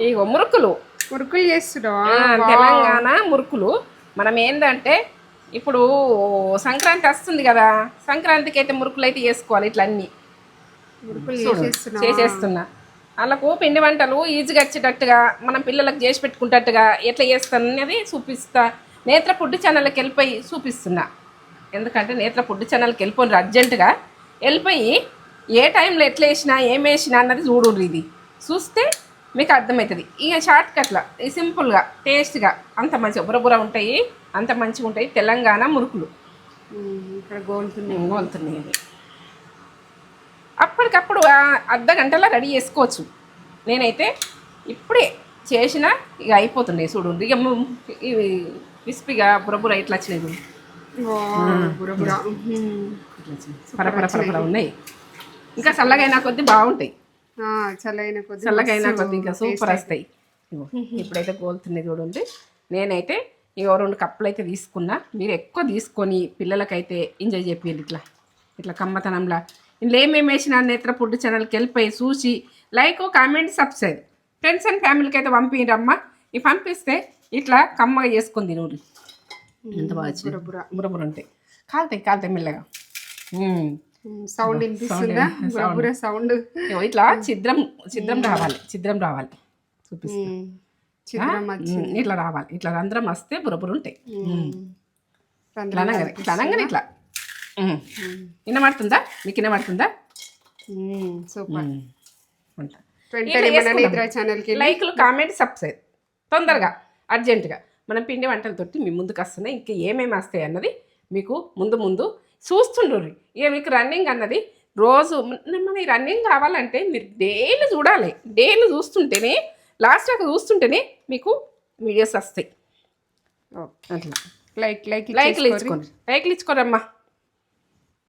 ఇగో మురుకులు చేస్తున్నావా? తెలంగాణ మురుకులు. మనం ఏంటంటే ఇప్పుడు సంక్రాంతి వస్తుంది కదా, సంక్రాంతికి అయితే మురుకులు అయితే చేసుకోవాలి. ఇట్లా అన్ని చేసేస్తున్నా. వాళ్ళకు పిండి వంటలు ఈజీగా వచ్చేటట్టుగా మనం పిల్లలకు చేసి పెట్టుకుంటట్టుగా ఎట్లా చేస్తాను అనేది చూపిస్తా. నేత్ర ఫుడ్ ఛానల్కి వెళ్ళిపోయి చూపిస్తున్నా. ఎందుకంటే నేత్ర ఫుడ్ ఛానల్కి వెళ్ళిపోయినారు అర్జెంటుగా. వెళ్ళిపోయి ఏ టైంలో ఎట్లా వేసినా ఏం వేసినా అన్నది చూడండి. ఇది చూస్తే మీకు అర్థమవుతుంది. ఇక షార్ట్ కట్లా సింపుల్గా టేస్ట్గా అంత మంచిగా బురబుర ఉంటాయి, అంత మంచిగా ఉంటాయి తెలంగాణ మురుకులు. ఇక్కడ గోలుతున్నాయి. అప్పటికప్పుడు అర్ధ గంటలో రెడీ చేసుకోవచ్చు. నేనైతే ఇప్పుడే చేసిన ఇక అయిపోతుండే చూడండి. ఇక ఇవి క్రిస్పీగా బురబుర ఇట్లా వచ్చినాయి. పరపర ఉన్నాయి. ఇంకా చల్లగైనా కొద్దీ బాగుంటాయి. చల్లగైనా కొద్ది ఇంకా సూపర్ వస్తాయి. ఇప్పుడైతే గోలుతున్నాయి చూడండి. నేనైతే ఇక 2 కప్పులు అయితే తీసుకున్నా. మీరు ఎక్కువ తీసుకొని పిల్లలకైతే ఎంజాయ్ చేయాలి. ఇట్లా కమ్మతనంలా ఇందులో ఏమేమి వేసినా నేత్ర ఫుడ్ ఛానల్కి వెళ్ళిపోయి చూసి like, comment, subscribe. Friends and ఫ్యామిలీకి అయితే పంపించరమ్మా. ఇవి పంపిస్తే ఇట్లా కమ్మగా చేసుకుంది నూరి. ఎంత బాగా బురబుర ఉంటాయి. కాలుతాయి మెల్లగా. సౌండ్ సౌండ్ ఇట్లా ఛిద్రం రావాలి. చూపిస్తా. ఇట్లా రావాలి. ఇట్లా రంధ్రం వస్తే బురబుర ఉంటాయి. ఇట్లా వినబడుతుందా? మీకు వినబడుతుందా? సూపర్. లైక్లు, కామెంట్, సబ్స్క్రైబ్ తొందరగా అర్జెంటుగా. మనం పిండి వంటలతోటి మీ ముందుకు వస్తున్నాయి. ఇంకా ఏమేమి వస్తాయి అన్నది మీకు ముందు చూస్తుండ్రు. ఇక మీకు రన్నింగ్ అన్నది రోజు మన రన్నింగ్ కావాలంటే మీరు డైలీ చూడాలి. డైలీ చూస్తుంటేనే లాస్ట్ దాకా చూస్తుంటేనే మీకు వీడియోస్ వస్తాయి. అట్లా లైక్లు ఇచ్చుకోండి. లైక్లు ఇచ్చుకోరమ్మా.